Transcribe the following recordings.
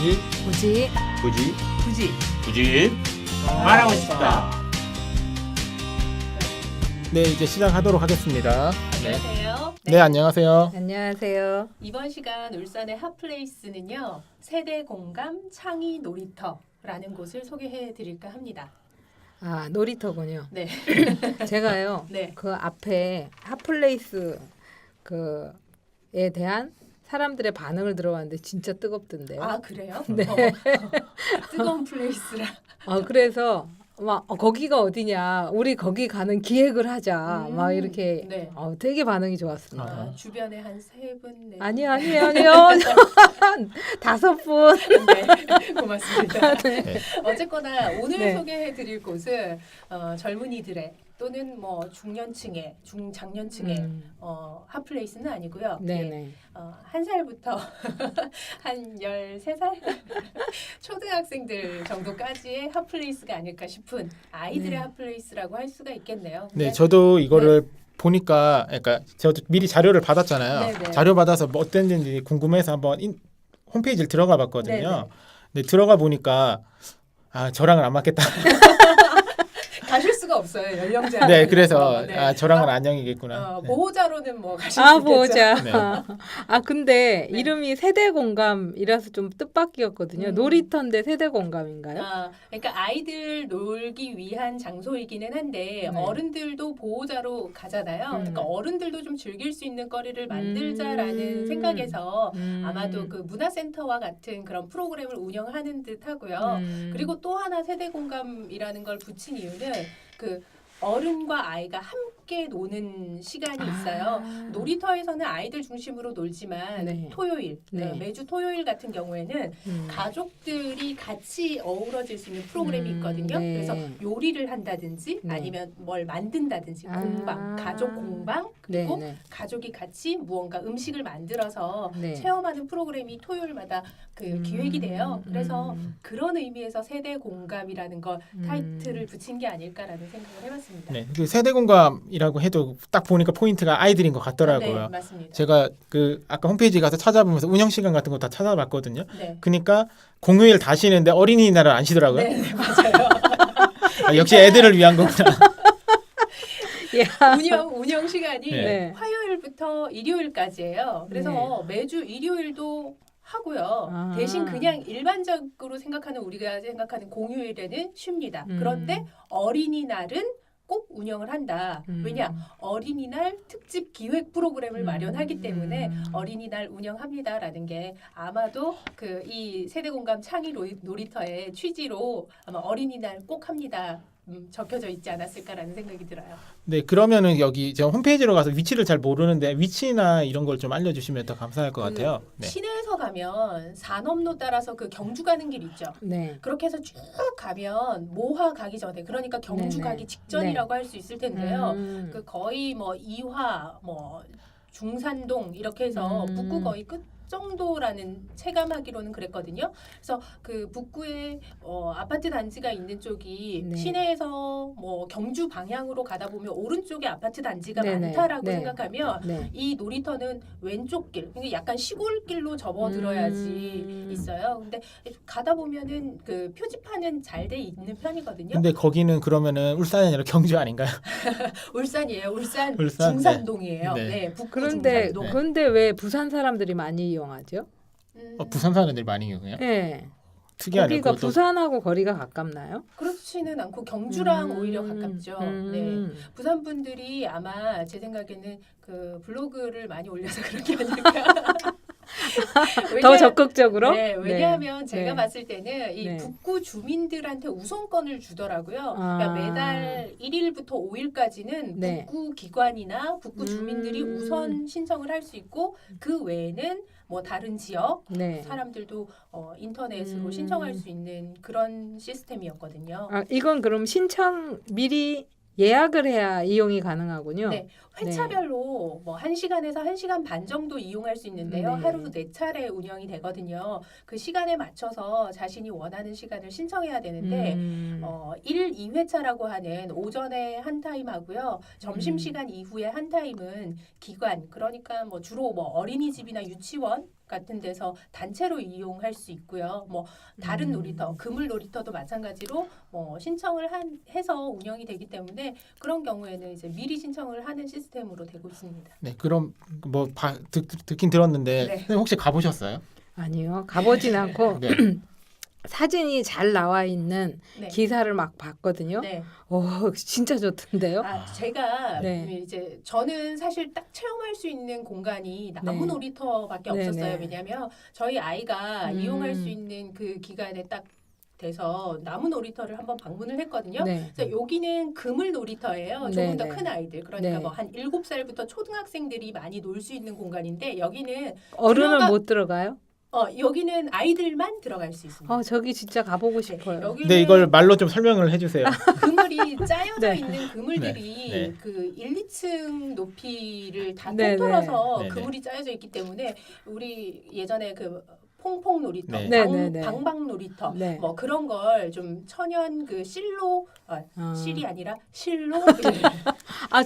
굳이 말하고 싶다. 네, 이제 시작하도록 하겠습니다. 안녕하세요. 네, 안녕하세요. 안녕하세요. 이번 시간 울산의 핫플레이스는요. 세대 공감 창의 놀이터라는 곳을 소개해 드릴까 합니다. 아, 놀이터군요. 네. 제가요. 네. 그 앞에 핫플레이스 그에 대한 사람들의 반응을 들어봤는데 진짜 뜨겁던데요. 아, 그래요? 네. 뜨거운 플레이스라. 그래서 막 거기가 어디냐, 우리 거기 가는 기획을 하자, 막 이렇게 네. 되게 반응이 좋았습니다. 주변에 한 3분, 4분. 아니요. 5분. 네, 고맙습니다. 네. 어쨌거나 오늘 네. 소개해드릴 곳은 젊은이들의 또는 뭐 중년층의, 중장년층의 핫플레이스는 아니고요. 네네. 한 살부터 한 13살 초등학생들 정도까지의 핫플레이스가 아닐까 싶은 아이들의 네. 핫플레이스라고 할 수가 있겠네요. 네, 저도 이거를 보니까, 그러니까 저도 미리 자료를 받았잖아요. 네네. 자료 받아서 뭐 어땠는지 궁금해서 한번 홈페이지를 들어가 봤거든요. 네네. 근데 들어가 보니까 저랑은 안 맞겠다. 가실 수가 없어요. 연령 제한. 네, 그래서 네. 저랑은 안녕이겠구나. 네. 보호자로는 뭐 가실 수 있겠죠. 보호자. 네. 근데 네. 이름이 세대 공감이라서 좀 뜻밖이었거든요. 놀이터인데 세대 공감인가요? 그러니까 아이들 놀기 위한 장소이기는 한데 네. 어른들도 보호자로 가잖아요. 그러니까 어른들도 좀 즐길 수 있는 거리를 만들자라는 생각에서 아마도 그 문화센터와 같은 그런 프로그램을 운영하는 듯하고요. 그리고 또 하나 세대 공감이라는 걸 붙인 이유는 그 어른과 아이가 함께 노는 시간이 있어요. 놀이터에서는 아이들 중심으로 놀지만 네. 토요일, 네. 매주 토요일 같은 경우에는 가족들이 같이 어우러질 수 있는 프로그램이 있거든요. 네. 그래서 요리를 한다든지 네. 아니면 뭘 만든다든지 공방, 가족 공방 그리고 네. 가족이 같이 무언가 음식을 만들어서 네. 체험하는 프로그램이 토요일마다 그 기획이 돼요. 그래서 그런 의미에서 세대 공감이라는 걸 타이틀을 붙인 게 아닐까라는 생각을 해봤습니다. 네, 그 세대 공감이라고 해도 딱 보니까 포인트가 아이들인 것 같더라고요. 네, 맞습니다. 제가 그 아까 홈페이지 가서 찾아보면서 운영 시간 같은 거 다 찾아봤거든요. 네. 그러니까 공휴일 다 쉬는데 어린이날은 안 쉬더라고요. 네, 맞아요. 역시 애들을 위한 거구나. 운영 시간이 네. 화요일부터 일요일까지예요. 그래서 매주 일요일도 하고요. 대신 그냥 일반적으로 생각하는 우리가 생각하는 공휴일에는 쉽니다. 그런데 어린이날은 꼭 운영을 한다. 왜냐? 어린이날 특집 기획 프로그램을 마련하기 때문에 어린이날 운영합니다라는 게 아마도 그 이 세대공감 창의 놀이터의 취지로 아마 어린이날 꼭 합니다. 적혀져 있지 않았을까라는 생각이 들어요. 네, 그러면은 여기 제가 홈페이지로 가서 위치를 잘 모르는데 위치나 이런 걸 좀 알려주시면 더 감사할 것 같아요. 네. 시내에서 가면 산업로 따라서 그 경주 가는 길 있죠. 네. 그렇게 해서 쭉 가면 모화 가기 전에 그러니까 경주 네네. 가기 직전이라고 할 수 있을 텐데요. 음. 그 거의 뭐 이화 뭐 중산동 이렇게 해서 북구 거의 끝 정도라는 체감하기로는 그랬거든요. 그래서 그 북구에 아파트 단지가 있는 쪽이 네. 시내에서 뭐 경주 방향으로 가다 보면 오른쪽에 아파트 단지가 네네. 많다라고 네. 생각하면 네. 이 놀이터는 왼쪽 길, 그러니까 약간 시골길로 접어들어야지 있어요. 근데 가다 보면은 그 표지판은 잘 돼 있는 편이거든요. 근데 거기는 그러면은 울산이 아니라 경주 아닌가요? 울산이에요. 울산 울산? 중산동이에요. 네. 네, 북구 그런데 중산동. 근데 왜 부산 사람들이 많이 이용하죠? 부산 사람들 많이 이용해요? 네. 특이하네요. 거기가 그것도. 부산하고 거리가 가깝나요? 그렇지는 않고 경주랑 오히려 가깝죠. 네. 부산 분들이 아마 제 생각에는 그 블로그를 많이 올려서 그런 게 아닐까. 더 적극적으로? 네, 왜냐하면 네. 제가 네. 봤을 때는 이 네. 북구 주민들한테 우선권을 주더라고요. 그러니까 매달 1일부터 5일까지는 네. 북구 기관이나 북구 주민들이 우선 신청을 할 수 있고 그 외에는 뭐 다른 지역 네. 사람들도 인터넷으로 신청할 수 있는 그런 시스템이었거든요. 이건 그럼 신청 미리 예약을 해야 이용이 가능하군요. 네, 회차별로 뭐 1시간에서 1시간 반 정도 이용할 수 있는데요. 네. 하루 4차례 운영이 되거든요. 그 시간에 맞춰서 자신이 원하는 시간을 신청해야 되는데 1, 2회차라고 하는 오전에 한 타임 하고요. 점심시간 이후에 한 타임은 기관, 그러니까 뭐 주로 뭐 어린이집이나 유치원 같은 데서 단체로 이용할 수 있고요. 뭐 다른 놀이터, 그물 놀이터도 마찬가지로 뭐 신청을 해서 운영이 되기 때문에 그런 경우에는 이제 미리 신청을 하는 시스템으로 되고 있습니다. 네, 그럼 뭐 듣긴 들었는데 네. 선생님 혹시 가보셨어요? 아니요, 가보진 않고 네. 사진이 잘 나와 있는 네. 기사를 막 봤거든요. 네. 진짜 좋던데요. 제가 네. 이제 저는 사실 딱 체험할 수 있는 공간이 나무 네. 놀이터밖에 네, 없었어요. 네. 왜냐하면 저희 아이가 이용할 수 있는 그 기간에 딱 돼서 나무 놀이터를 한번 방문을 했거든요. 네. 그래서 여기는 그물 놀이터예요. 네, 조금 더 네. 큰 아이들, 그러니까 네. 뭐 한 7살부터 초등학생들이 많이 놀 수 있는 공간인데 여기는 어른은 못 들어가요? 여기는 아이들만 들어갈 수 있습니다. 저기 진짜 가보고 싶어요. 여기는 근데 이걸 말로 좀 설명을 해주세요. 그물이 짜여져 네. 있는 그물들이 네. 네. 그 1, 2층 높이를 다 네, 통틀어서 네. 네, 그물이 짜여져 있기 때문에 우리 예전에 그 퐁퐁 놀이터, 네. 네, 네, 네. 방방 놀이터 네. 뭐 그런 걸 좀 천연 그 실로 어. 실이 아니라 실로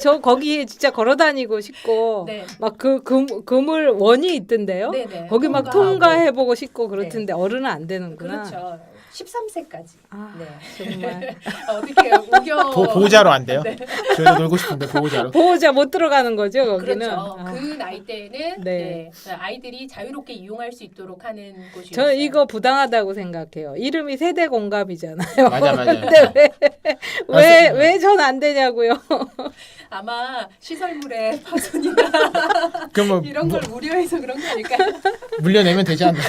저 거기 진짜 걸어다니고 싶고 네. 막 그물 원이 있던데요. 네네. 거기 막 통과하고. 통과해보고 싶고 그렇던데 어른은 안 되는구나. 그렇죠. 13세까지. 아, 네. 정말 어떻게 우겨 보호자로 안 돼요? 네. 저희도 놀고 싶은데 보호자로. 보호자 못 들어가는 거죠 거기는. 그렇죠. 아. 그 나이 때는 네. 아이들이 자유롭게 이용할 수 있도록 하는 곳이었어요. 저 이거 부당하다고 생각해요. 이름이 세대 공갑이잖아요. 맞아요. 근데 왜 전 안 되냐고요. 아마 시설물의 파손이나 그럼 뭐 이런 걸 우려해서 그런 거 아닐까요? 물려내면 되지 않나요?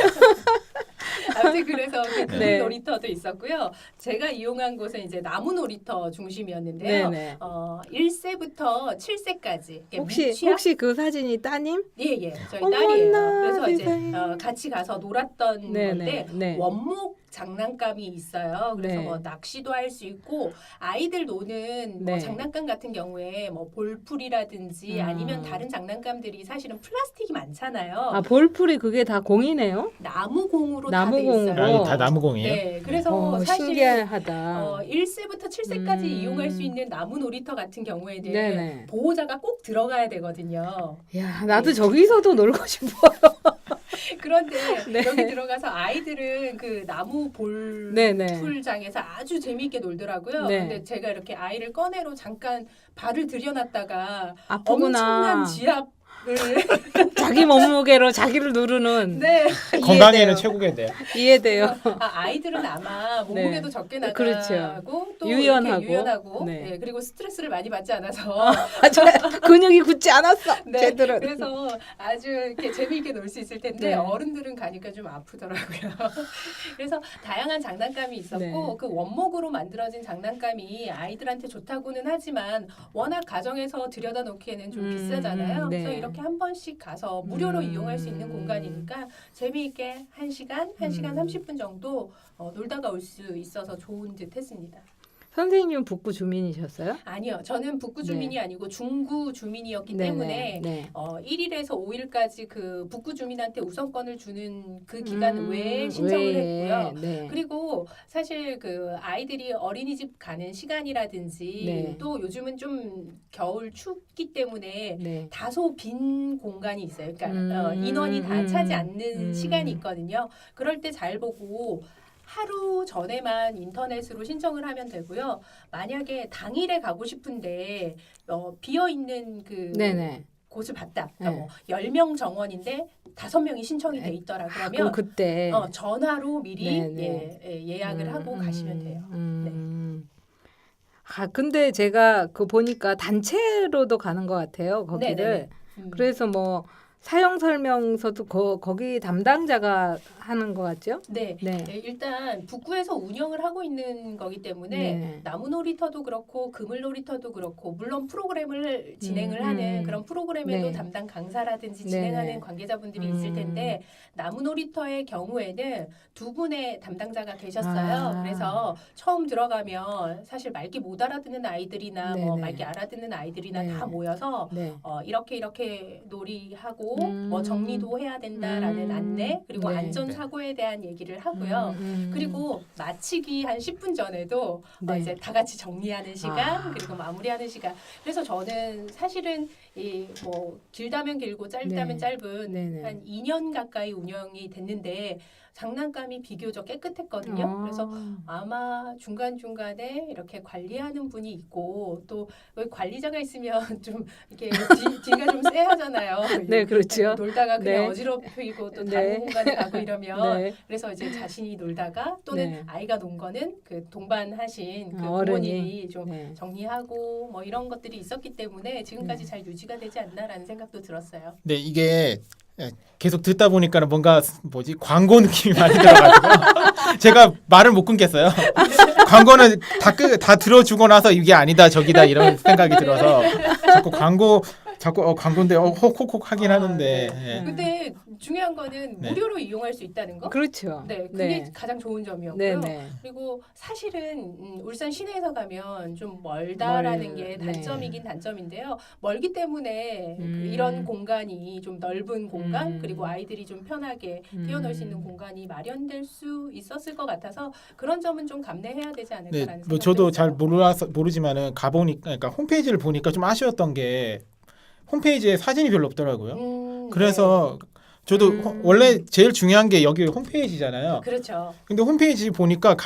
아무튼 그래서 그 그물 네. 놀이터도 있었고요. 제가 이용한 곳은 이제 나무 놀이터 중심이었는데요. 네네. 1세부터 7세까지 혹시 그 사진이 따님? 예, 저희 어머나, 딸이에요. 그래서 이제 세상에. 같이 가서 놀았던 네네. 건데 네. 원목 장난감이 있어요. 그래서 네. 뭐 낚시도 할 수 있고 아이들 노는 뭐 네. 장난감 같은 경우에 뭐 볼풀이라든지 아니면 다른 장난감들이 사실은 플라스틱이 많잖아요. 볼풀이 그게 다 공이네요. 나무공으로 다 돼 나무공으로. 있어요. 다 나무공이에요? 네, 그래서 사실 신기하다. 1세부터 7세까지 이용할 수 있는 나무 놀이터 같은 경우에는 네네. 보호자가 꼭 들어가야 되거든요. 야, 나도 저기서도 놀고 싶어요. 그런데 네. 여기 들어가서 아이들은 그 나무 네네. 볼풀장에서 아주 재미있게 놀더라고요. 네. 근데 제가 이렇게 아이를 꺼내로 잠깐 발을 들여놨다가 아프구나. 엄청난 지압을 자기 몸무게로 자기를 누르는. 네. 건강에는 최고겠네요. 이해돼요. 아이들은 아마 몸무게도 네. 적게 나가고 그렇죠. 또 유연하고. 이렇게 유연하고 네. 네, 그리고 스트레스를 많이 받지 않아서 근육이 굳지 않았어. 네, 쟤들은. 그래서 아주 이렇게 재미있게 놀 수 있을 텐데 네. 어른들은 가니까 좀 아프더라고요. 그래서 다양한 장난감이 있었고 네. 그 원목으로 만들어진 장난감이 아이들한테 좋다고는 하지만 워낙 가정에서 들여다 놓기에는 좀 비싸잖아요. 네. 그래서 이렇게 한 번씩 가서 무료로 이용할 수 있는 공간이니까 재미있게 1시간 30분 정도 놀다가 올 수 있어서 좋은 듯 했습니다. 선생님은 북구 주민이셨어요? 아니요. 저는 북구 주민이 아니고 중구 주민이었기 네네. 때문에 네. 1일에서 5일까지 그 북구 주민한테 우선권을 주는 그 기간 외에 신청을 외에. 했고요. 네. 그리고 사실 그 아이들이 어린이집 가는 시간이라든지 네. 또 요즘은 좀 겨울 춥기 때문에 네. 다소 빈 공간이 있어요. 그러니까 인원이 다 차지 않는 시간이 있거든요. 그럴 때 잘 보고 하루 전에만 인터넷으로 신청을 하면 되고요. 만약에 당일에 가고 싶은데 비어 있는 그 네네. 곳을 봤다. 네. 그러니까 뭐 10명 정원인데 5명이 신청이 돼 있더라. 그럼 그러면 그때 전화로 미리 네네. 예약을 하고 가시면 돼요. 근데 제가 그 보니까 단체로도 가는 것 같아요. 거기를. 네네네. 그래서 뭐 사용 설명서도 거기 담당자가 하는 것 같죠? 네. 네. 네, 일단 북구에서 운영을 하고 있는 거기 때문에 네. 나무 놀이터도 그렇고 그물 놀이터도 그렇고 물론 프로그램을 진행을 하는 그런 프로그램에도 네. 담당 강사라든지 네, 진행하는 네. 관계자분들이 있을 텐데 나무 놀이터의 경우에는 두 분의 담당자가 계셨어요. 그래서 처음 들어가면 사실 말귀 못 알아듣는 아이들이나 뭐 네네. 말귀 알아듣는 아이들이나 네. 다 모여서 네. 이렇게 놀이하고 뭐 정리도 해야 된다라는 안내 그리고 네. 안전 사고에 대한 얘기를 하고요. 그리고 마치기 한 10분 전에도 네. 이제 다 같이 정리하는 시간 그리고 마무리하는 시간. 그래서 저는 사실은 이 뭐 길다면 길고 짧다면 네. 짧은 네네. 한 2년 가까이 운영이 됐는데 장난감이 비교적 깨끗했거든요. 그래서 아마 중간중간에 이렇게 관리하는 분이 있고 또 여기 관리자가 있으면 좀 이렇게 뒤가 좀 쎄하잖아요. 네, 그렇죠. 놀다가 그냥 네. 어지럽히고 또 네. 다른 공간에 가고 이러면 네. 그래서 이제 자신이 놀다가 또는 네. 아이가 논 거는 그 동반하신 그 어른이. 부모님이 좀 네. 정리하고 뭐 이런 것들이 있었기 때문에 지금까지 잘 유지가 되지 않나라는 생각도 들었어요. 네, 이게 계속 듣다 보니까는 뭔가 광고 느낌이 많이 들어가지고 제가 말을 못 끊겠어요. 광고는 다 들어주고 나서 이게 아니다 저기다 이런 생각이 들어서 자꾸 광고인데 혹혹혹 하긴 하는데. 네. 예. 근데 중요한 거는 네. 무료로 이용할 수 있다는 거. 그렇죠. 네, 그게 가장 좋은 점이었고요. 네, 네. 그리고 사실은 울산 시내에서 가면 좀 멀다라는 멀- 게 네. 단점이긴 단점인데요. 멀기 때문에 이런 공간이 좀 넓은 공간 그리고 아이들이 좀 편하게 뛰어놀 수 있는 공간이 마련될 수 있었을 것 같아서 그런 점은 좀 감내해야 되지 네, 않을까라는 뭐 생각이 저도 잘 들었어요. 모르지만은 가보니까 그러니까 홈페이지를 보니까 좀 아쉬웠던 게 홈페이지에 사진이 별로 없더라고요. 그래서 저도 원래 제일 중요한 게 여기 홈페이지잖아요. 그렇죠. 근데 홈페이지 보니까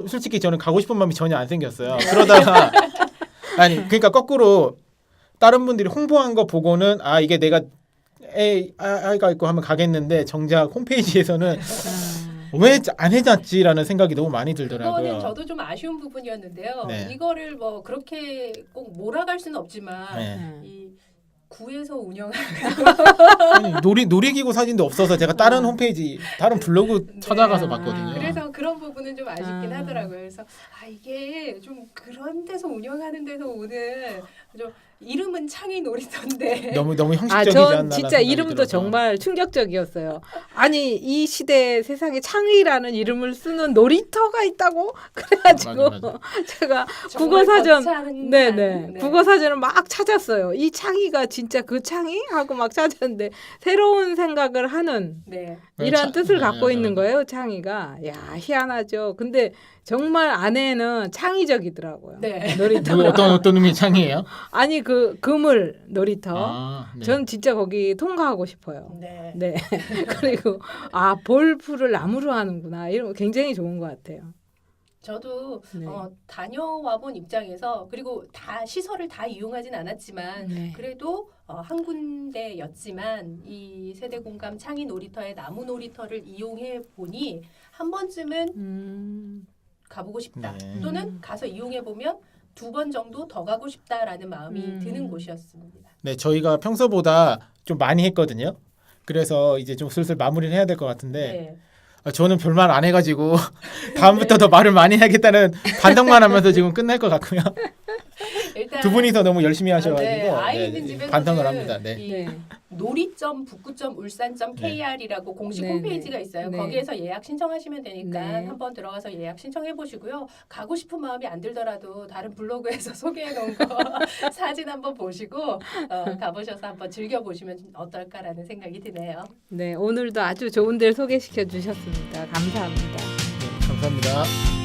솔직히 저는 가고 싶은 마음이 전혀 안 생겼어요. 그러다가 아니 그러니까 거꾸로 다른 분들이 홍보한 거 보고는 이게 내가 아이가 있고 하면 가겠는데 정작 홈페이지에서는 왜 안 해놨지라는 생각이 너무 많이 들더라고요. 그거는 저도 좀 아쉬운 부분이었는데요. 네. 이거를 뭐 그렇게 꼭 몰아갈 수는 없지만 네. 이 구에서 운영하는 아니, 놀이기구 사진도 없어서 제가 다른 홈페이지, 다른 블로그 찾아가서 봤거든요. 그래서 그런 부분은 좀 아쉽긴 하더라고요. 그래서 이게 좀 그런 데서 운영하는 데서 오는 좀 이름은 창의 놀이터인데 너무 형식적이지 전 않나 진짜 이름도 정말 충격적이었어요. 아니 이 시대 세상에 창의라는 이름을 쓰는 놀이터가 있다고 그래가지고 맞아. 제가 정말 국어사전 거창한, 네네 국어사전을 막 찾았어요. 이 창의가 진짜 그 창의 하고 막 찾았는데 새로운 생각을 하는 네. 이런 뜻을 갖고 맞아요. 있는 거예요. 창의가 야 희한하죠. 근데 정말 안에는 창의적이더라고요. 네. 놀이터가 어떤 의미 창이에요? 아니 그 그물 놀이터. 네. 전 진짜 거기 통과하고 싶어요. 네. 네. 그리고 볼풀을 나무로 하는구나. 이런 거 굉장히 좋은 것 같아요. 저도 네. 다녀와 본 입장에서 그리고 다 시설을 다 이용하진 않았지만 네. 그래도 한 군데였지만 이 세대공감 창의 놀이터의 나무 놀이터를 이용해 보니 한 번쯤은 가보고 싶다. 네. 또는 가서 이용해 보면 2번 정도 더 가고 싶다라는 마음이 드는 곳이었습니다. 네, 저희가 평소보다 좀 많이 했거든요. 그래서 이제 좀 슬슬 마무리를 해야 될 것 같은데 네. 저는 별말 안 해가지고 다음부터 더 말을 많이 해야겠다는 반성만 하면서 지금 끝날 것 같고요. 일단 두 분이서 너무 열심히 하셔가지고 네, 아이 있는 집에서는 반성을 합니다. 네. 이 놀이.북구.울산.kr이라고 공식 네, 홈페이지가 네. 있어요. 네. 거기에서 예약 신청하시면 되니까 네. 한번 들어가서 예약 신청해 보시고요. 가고 싶은 마음이 안 들더라도 다른 블로그에서 소개해 놓은 거 사진 한번 보시고 가보셔서 한번 즐겨 보시면 어떨까라는 생각이 드네요. 네, 오늘도 아주 좋은 데를 소개시켜 주셨습니다. 감사합니다. 감사합니다.